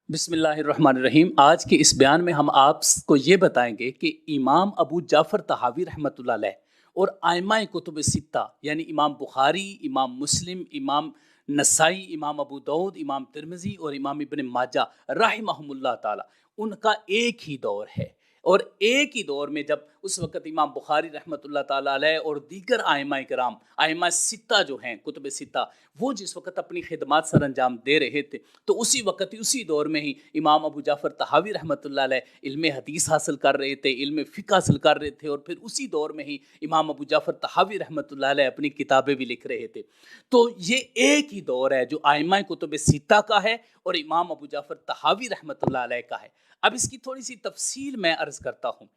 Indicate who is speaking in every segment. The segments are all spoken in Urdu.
Speaker 1: بسم اللہ الرحمن الرحیم۔ آج کے اس بیان میں ہم آپ کو یہ بتائیں گے کہ امام ابو جعفر طحاوی رحمۃ اللہ علیہ اور ائمہ کتب ستہ یعنی امام بخاری، امام مسلم، امام نسائی، امام ابو داؤد، امام ترمذی اور امام ابن ماجہ رحمہم اللہ تعالی، ان کا ایک ہی دور ہے۔ اور ایک ہی دور میں جب اس وقت امام بخاری رحمۃ اللہ تعالیٰ علیہ اور دیگر ائمہ کرام، ائمہ ستہ جو ہیں کتب ستہ، وہ جس وقت اپنی خدمات سر انجام دے رہے تھے تو اسی وقت اسی دور میں ہی امام ابو جعفر طحاوی رحمۃ اللہ علیہ علم حدیث حاصل کر رہے تھے، علم فقہ حاصل کر رہے تھے، اور پھر اسی دور میں ہی امام ابو جعفر طحاوی رحمۃ اللہ علیہ اپنی کتابیں بھی لکھ رہے تھے۔ تو یہ ایک ہی دور ہے جو ائمہ کتب ستہ کا ہے اور امام ابو جعفر طحاوی رحمۃ اللہ علیہ کا ہے۔ اب اس کی تھوڑی سی تفصیل میں عرض کرتا ہوں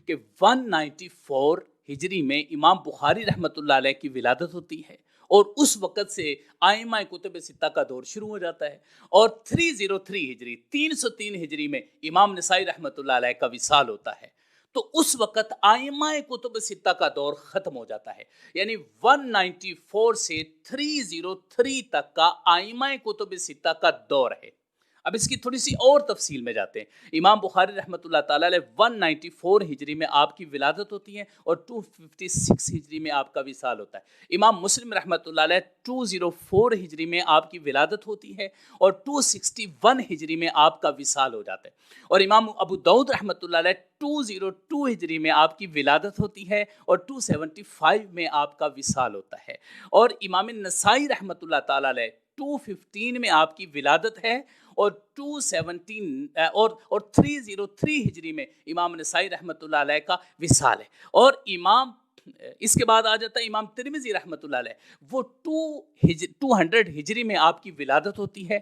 Speaker 1: کہ 194 ہجری میں امام بخاری رحمۃ اللہ علیہ کی ولادت ہوتی ہے، اور اس وقت سے ائمہ کتب ستہ کا دور شروع ہو جاتا ہے۔ اور 303 ہجری 303 ہجری میں امام نسائی رحمۃ اللہ علیہ کا وصال ہوتا ہے۔ تو اس وقت ائمہ کتب ستہ کا دور ختم ہو جاتا ہے، یعنی 194 سے 303 تک کا ائمہ کتب ستہ کا دور ہے۔ اب اس کی تھوڑی سی اور تفصیل میں جاتے ہیں۔ امام بخاری رحمۃ اللہ تعالیٰ علیہ 194 ہجری میں آپ کی ولادت ہوتی ہے اور 256 ہجری میں آپ کا وصال ہوتا ہے۔ امام مسلم رحمۃ اللہ علیہ 204 ہجری میں آپ کی ولادت ہوتی ہے اور 261 ہجری میں آپ کا وصال ہو جاتا ہے۔ اور امام ابو داؤد رحمۃ اللہ علیہ 202 ہجری میں آپ کی ولادت ہوتی ہے اور 275 میں آپ کا وصال ہوتا ہے۔ اور امام نسائی رحمۃ اللہ تعالیٰ علیہ 215 میں آپ کی ولادت ہے اور 217 اور 303 ہجری میں امام نسائی رحمۃ اللہ علیہ کا وصال ہے۔ اور امام اس کے بعد آ جاتا ہے امام ترمذی رحمۃ اللہ علیہ، وہ 200 ہجری میں آپ کی ولادت ہوتی ہے،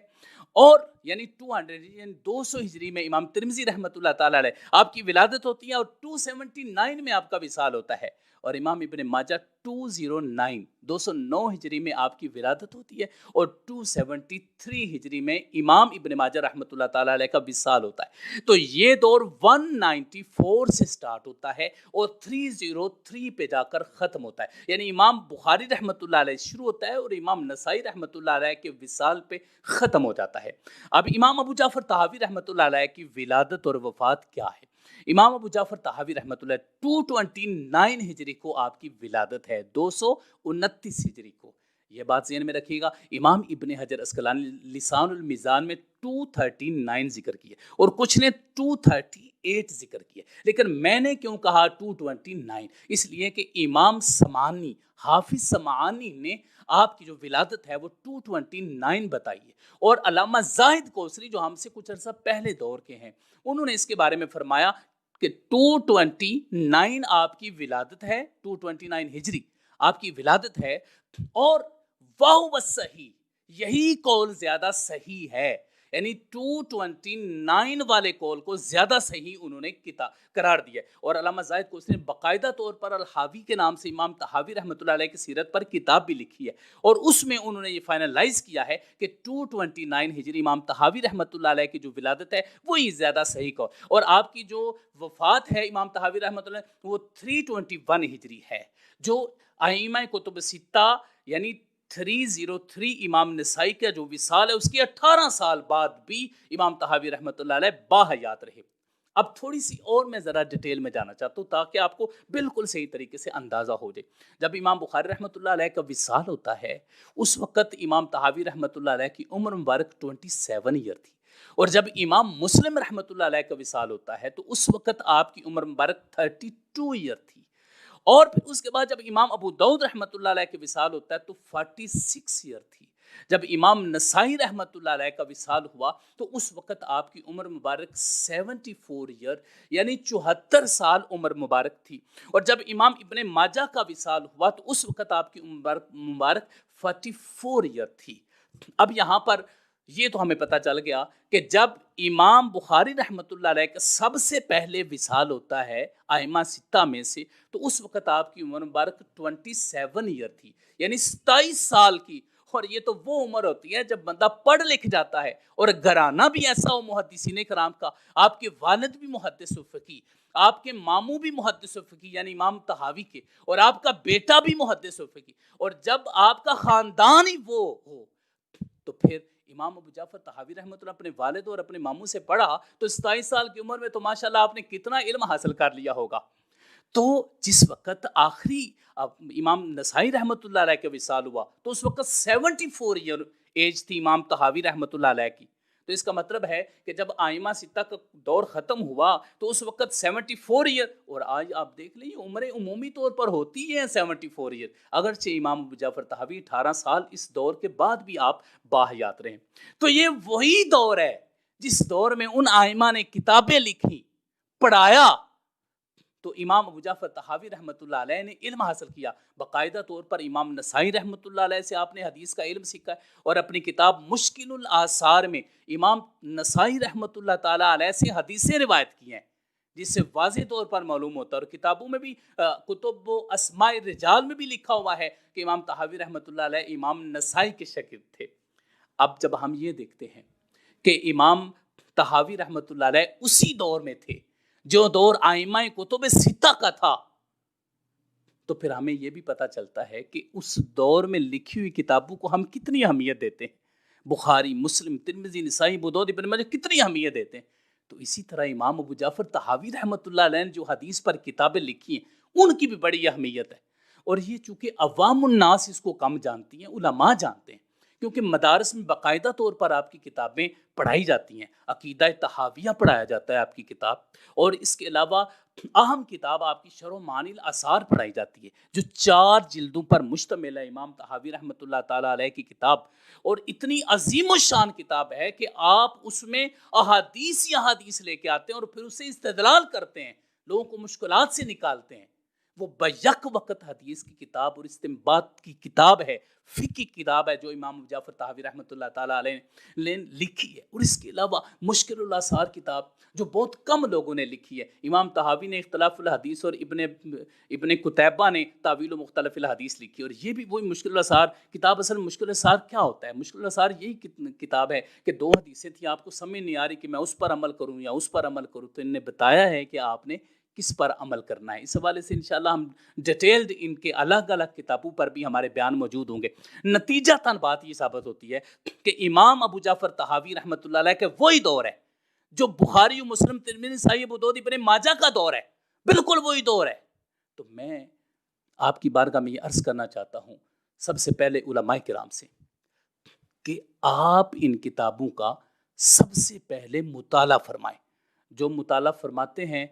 Speaker 1: اور یعنی 200 ہجری میں امام ترمذی رحمۃ اللہ تعالیٰ علیہ آپ کی ولادت ہوتی ہے اور 279 میں آپ کا وصال ہوتا ہے۔ اور امام ابن ماجہ 209 ہجری میں آپ کی ولادت ہوتی ہے اور 273 ہجری میں امام ابن ماجہ رحمۃ اللہ تعالیٰ علیہ کا وصال ہوتا ہے۔ تو یہ دور 194 سے سٹارٹ ہوتا ہے اور 303 پہ جا کر ختم ہوتا ہے، یعنی امام بخاری رحمۃ اللہ علیہ شروع ہوتا ہے اور امام نسائی رحمۃ اللہ علیہ کے وصال پہ ختم ہو جاتا ہے۔ اب امام ابو جعفر طحاوی رحمۃ اللہ علیہ کی ولادت اور وفات کیا ہے؟ امام ابو جعفر طحاوی رحمۃ اللہ 229 ہجری کو آپ کی ولادت ہے، 229 ہجری کو۔ یہ بات ذہن میں رکھیے گا۔ امام ابن حجر عسقلانی لسان المیزان میں 239 ذکر کیے اور کچھ نے 238 ذکر کیے، لیکن میں نے کیوں کہا 229؟ اس لیے کہ امام سمعانی، حافظ سمعانی نے آپ کی جو ولادت ہے وہ 229 بتائی ہے، اور علامہ زاہد کوثری جو ہم سے کچھ عرصہ پہلے دور کے ہیں، انہوں نے اس کے بارے میں فرمایا کہ 229 آپ کی ولادت ہے، 229 ہجری آپ کی ولادت ہے، اور وَهُوَ الصحیح، یہی قول زیادہ صحیح ہے، یعنی 229 والے قول کو زیادہ صحیح انہوں نے قرار دیا۔ اور علامہ زاہد کو اس نے باقاعدہ طور پر الحاوی کے نام سے امام طحاوی رحمۃ اللہ علیہ کی سیرت پر کتاب بھی لکھی ہے، اور اس میں انہوں نے یہ فائنلائز کیا ہے کہ 229 ہجری امام طحاوی رحمۃ اللہ علیہ کی جو ولادت ہے وہی زیادہ صحیح قول، اور آپ کی جو وفات ہے امام طحاوی رحمۃ اللہ علیہ وہ 321 ہجری ہے، جو ائمہ کتب ستہ یعنی 303 امام نسائی کا جو وصال ہے اس کے 18 سال بعد بھی امام طحاوی رحمۃ اللہ علیہ باحیات رہے۔ اب تھوڑی سی اور میں ذرا ڈیٹیل میں جانا چاہتا ہوں تاکہ آپ کو بالکل صحیح طریقے سے اندازہ ہو جائے۔ جب امام بخاری رحمۃ اللہ علیہ کا وصال ہوتا ہے اس وقت امام طحاوی رحمۃ اللہ علیہ کی عمر مبارک 27 ایئر تھی، اور جب امام مسلم رحمۃ اللہ علیہ کا وصال ہوتا ہے تو اس وقت آپ کی عمر مبارک 32 ایئر تھی، اور پھر اس کے بعد جب امام ابو داؤد رحمۃ اللہ علیہ کے وصال ہوتا ہے تو 46 ایئر تھی۔ جب امام نسائی رحمۃ اللہ علیہ کا وصال ہوا تو اس وقت آپ کی عمر مبارک 74 ایئر یعنی 74 سال عمر مبارک تھی، اور جب امام ابن ماجہ کا وصال ہوا تو اس وقت آپ کی عمر مبارک 44 ایئر تھی۔ اب یہاں پر یہ تو ہمیں پتہ چل گیا کہ جب امام بخاری رحمۃ اللہ علیہ کا سب سے پہلے وصال ہوتا ہے ائمہ ستہ میں سے تو اس وقت آپ کی عمر مبارک 27 ایئر تھی، یعنی 27 سال کی، اور یہ تو وہ عمر ہوتی ہے جب بندہ پڑھ لکھ جاتا ہے اور گھرانہ بھی ایسا ہو محدثین کرام کا، آپ کے والد بھی محدث و فقیہ، آپ کے ماموں بھی محدث و فقیہ یعنی امام طحاوی کے، اور آپ کا بیٹا بھی محدث و فقیہ، اور جب آپ کا خاندان ہی وہ ہو تو پھر امام ابو جعفر طحاوی رحمۃ اللہ اپنے والد اور اپنے ماموں سے پڑھا تو 27 سال کی عمر میں تو ماشاءاللہ آپ نے کتنا علم حاصل کر لیا ہوگا. تو جس وقت آخری امام نسائی رحمۃ اللہ علیہ کا وصال ہوا تو اس وقت 74 ایئر ایج تھی امام طحاوی رحمۃ اللہ علیہ کی. تو اس کا مطلب ہے کہ جب آئمہ ستہ کا دور ختم ہوا تو اس وقت 74 ایئر، اور آج آپ دیکھ لیں عمریں عمومی طور پر ہوتی ہیں 74 ایئر، اگرچہ امام ابو جعفر طحاوی 18 سال اس دور کے بعد بھی آپ باحیات رہے. تو یہ وہی دور ہے جس دور میں ان آئمہ نے کتابیں لکھی، پڑھایا. تو امام ابو جعفر طحاوی رحمۃ اللہ علیہ نے علم حاصل کیا. باقاعدہ طور پر امام نسائی رحمۃ اللہ علیہ سے آپ نے حدیث کا علم سیکھا ہے، اور اپنی کتاب مشکل الآثار میں امام نسائی رحمۃ اللہ تعالیٰ علیہ سے حدیثیں روایت کی ہیں، جس سے واضح طور پر معلوم ہوتا ہے. اور کتابوں میں بھی کتب و اسماء رجال میں بھی لکھا ہوا ہے کہ امام طحاوی رحمۃ اللہ علیہ امام نسائی کے شاگرد تھے. اب جب ہم یہ دیکھتے ہیں کہ امام طحاوی رحمۃ اللہ علیہ اسی دور میں تھے جو دور آئمہ کتب ستہ کا تھا، تو پھر ہمیں یہ بھی پتہ چلتا ہے کہ اس دور میں لکھی ہوئی کتابوں کو ہم کتنی اہمیت دیتے ہیں. بخاری، مسلم، ترمذی، نسائی، ابو داؤد، ابن ماجہ کتنی اہمیت دیتے ہیں. تو اسی طرح امام ابو جعفر طحاوی رحمۃ اللہ علیہ نے جو حدیث پر کتابیں لکھی ہیں ان کی بھی بڑی اہمیت ہے. اور یہ چونکہ عوام الناس اس کو کم جانتی ہیں، علماء جانتے ہیں، کیونکہ مدارس میں باقاعدہ طور پر آپ کی کتابیں پڑھائی جاتی ہیں. عقیدہ طحاویہ پڑھایا جاتا ہے آپ کی کتاب، اور اس کے علاوہ اہم کتاب آپ کی شرح و معانی الاثار پڑھائی جاتی ہے جو 4 جلدوں پر مشتمل ہے. امام طحاوی رحمۃ اللہ تعالیٰ علیہ کی کتاب، اور اتنی عظیم الشان کتاب ہے کہ آپ اس میں احادیث لے کے آتے ہیں اور پھر اسے استدلال کرتے ہیں، لوگوں کو مشکلات سے نکالتے ہیں. وہ بیک وقت حدیث کی کتاب اور استنباط کی کتاب ہے، فقہ کی کتاب ہے جو امام ابو جعفر طحاوی رحمۃ اللہ تعالیٰ علیہ نے لکھی ہے. اور اس کے علاوہ مشکل الاثار کتاب جو بہت کم لوگوں نے لکھی ہے. امام طحاوی نے اختلاف الحدیث اور ابن قتیبہ نے تاویل و مختلف الحدیث لکھی، اور یہ بھی وہی مشکل الاثار کتاب. اصل مشکل الاثار کیا ہوتا ہے؟ مشکل الاثار یہی کتاب ہے کہ 2 حدیثیں تھیں، آپ کو سمجھ نہیں آ رہی کہ میں اس پر عمل کروں یا اس پر عمل کروں، تو ان نے بتایا ہے کہ آپ نے کس پر عمل کرنا ہے. اس حوالے سے انشاءاللہ ہم ڈیٹیلڈ ان کے الگ الگ کتابوں پر بھی ہمارے بیان موجود ہوں گے. نتیجہ تن بات یہ ثابت ہوتی ہے کہ امام ابو جعفر طحاوی رحمۃ اللہ علیہ کے وہی دور ہے جو بخاری و مسلم، ترمذی، نسائی، ابو داؤد، ابن ماجہ کا دور ہے، بالکل وہی دور ہے. تو میں آپ کی بارگاہ میں یہ عرض کرنا چاہتا ہوں سب سے پہلے علماء کرام سے کہ آپ ان کتابوں کا سب سے پہلے مطالعہ فرمائیں. جو مطالعہ فرماتے ہیں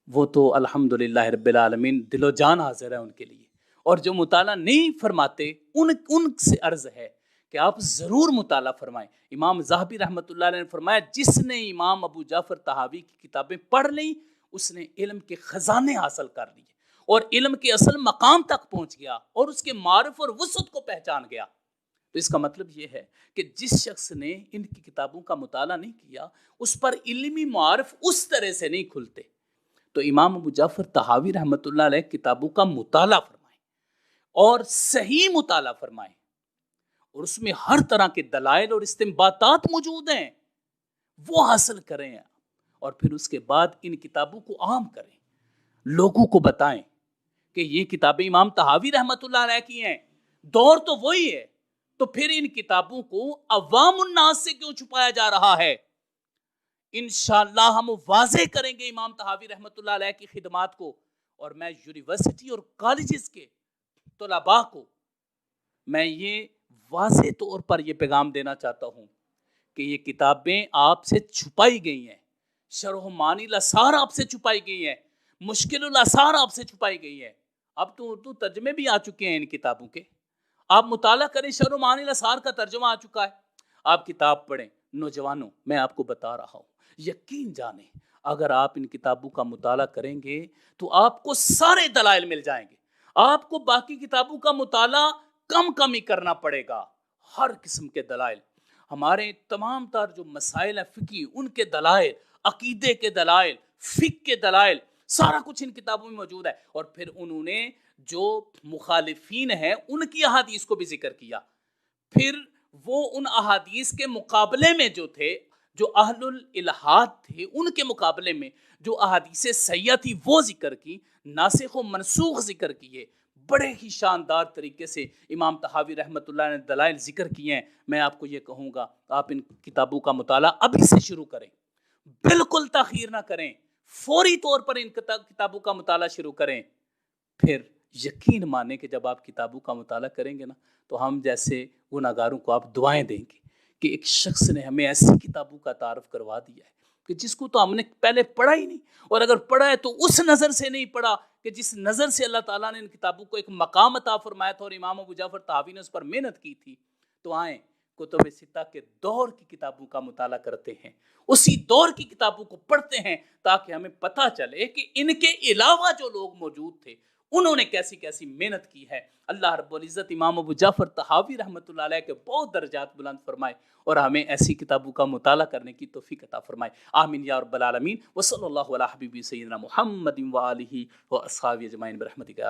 Speaker 1: وہ تو الحمدللہ رب العالمین دل و جان حاضر ہے ان کے لیے، اور جو مطالعہ نہیں فرماتے ان سے عرض ہے کہ آپ ضرور مطالعہ فرمائیں. امام ذہبی رحمۃ اللہ علیہ نے فرمایا جس نے امام ابو جعفر طحاوی کی کتابیں پڑھ لیں اس نے علم کے خزانے حاصل کر لیے اور علم کے اصل مقام تک پہنچ گیا اور اس کے معرف اور وسعت کو پہچان گیا. تو اس کا مطلب یہ ہے کہ جس شخص نے ان کی کتابوں کا مطالعہ نہیں کیا اس پر علمی معارف اس طرح سے نہیں کھلتے. تو امام ابو جعفر طحاوی رحمۃ اللہ علیہ کتابوں کا مطالعہ فرمائیں اور صحیح مطالعہ فرمائیں، اور اس میں ہر طرح کے دلائل اور استنباطات موجود ہیں، وہ حاصل کریں، اور پھر اس کے بعد ان کتابوں کو عام کریں، لوگوں کو بتائیں کہ یہ کتابیں امام طحاوی رحمۃ اللہ علیہ کی ہیں، دور تو وہی ہے. تو پھر ان کتابوں کو عوام الناس سے کیوں چھپایا جا رہا ہے؟ انشاءاللہ ہم واضح کریں گے امام طحاوی رحمۃ اللہ علیہ کی خدمات کو. اور میں یونیورسٹی اور کالجز کے طلباء کو میں یہ واضح طور پر یہ پیغام دینا چاہتا ہوں کہ یہ کتابیں آپ سے چھپائی گئی ہیں، شرح معانی الاثار آپ سے چھپائی گئی ہیں، مشکل الاثار آپ سے چھپائی گئی ہیں. اب تو اردو ترجمے بھی آ چکے ہیں ان کتابوں کے، آپ مطالعہ کریں، شرح معانی الاثار کا ترجمہ آ چکا ہے، آپ کتاب پڑھیں. نوجوانوں میں آپ کو بتا رہا ہوں، یقین جانیں اگر آپ ان کتابوں کا مطالعہ کریں گے تو آپ کو سارے دلائل مل جائیں گے. آپ کو باقی کتابوں کا مطالعہ کم ہی کرنا پڑے گا. ہر قسم کے دلائل، ہمارے تمام تر جو مسائل ہیں فقہی، ان کے دلائل، عقیدے کے دلائل، فقہ کے دلائل، سارا کچھ ان کتابوں میں موجود ہے. اور پھر انہوں نے جو مخالفین ہیں ان کی احادیث کو بھی ذکر کیا، پھر وہ ان احادیث کے مقابلے میں جو تھے، جو اہل الالحاد تھے ان کے مقابلے میں جو احادیث صحیحہ تھی وہ ذکر کی، ناسخ و منسوخ ذکر کیے، بڑے ہی شاندار طریقے سے امام طحاوی رحمۃ اللہ نے دلائل ذکر کیے ہیں. میں آپ کو یہ کہوں گا آپ ان کتابوں کا مطالعہ ابھی سے شروع کریں، بالکل تاخیر نہ کریں، فوری طور پر ان کتابوں کا مطالعہ شروع کریں. پھر یقین مانیں کہ جب آپ کتابوں کا مطالعہ کریں گے نا تو ہم جیسے گناہگاروں کو آپ دعائیں دیں گے کہ ایک شخص نے ہمیں ایسی کتابوں کا تعارف کروا دیا ہے کہ جس کو تو ہم نے پہلے پڑھا ہی نہیں، اور اگر پڑھا ہے تو اس نظر سے نہیں پڑھا کہ جس نظر سے اللہ تعالیٰ نے ان کتابوں کو ایک مقام عطا فرمایا تھا اور امام ابو جعفر طحاوی نے اس پر محنت کی تھی. تو آئیں کتب ستہ کے دور کی کتابوں کا مطالعہ کرتے ہیں، اسی دور کی کتابوں کو پڑھتے ہیں تاکہ ہمیں پتہ چلے کہ ان کے علاوہ جو لوگ موجود تھے انہوں نے کیسی کیسی محنت کی ہے. اللہ رب العزت امام ابو جعفر طحاوی رحمۃ اللہ علیہ کے بہت درجات بلند فرمائے اور ہمیں ایسی کتابوں کا مطالعہ کرنے کی توفیق عطا فرمائے. آمین یا رب العالمین. وصلی اللہ علی حبیبی سیدنا محمد و آلہ و اصحابہ اجمعین برحمتک.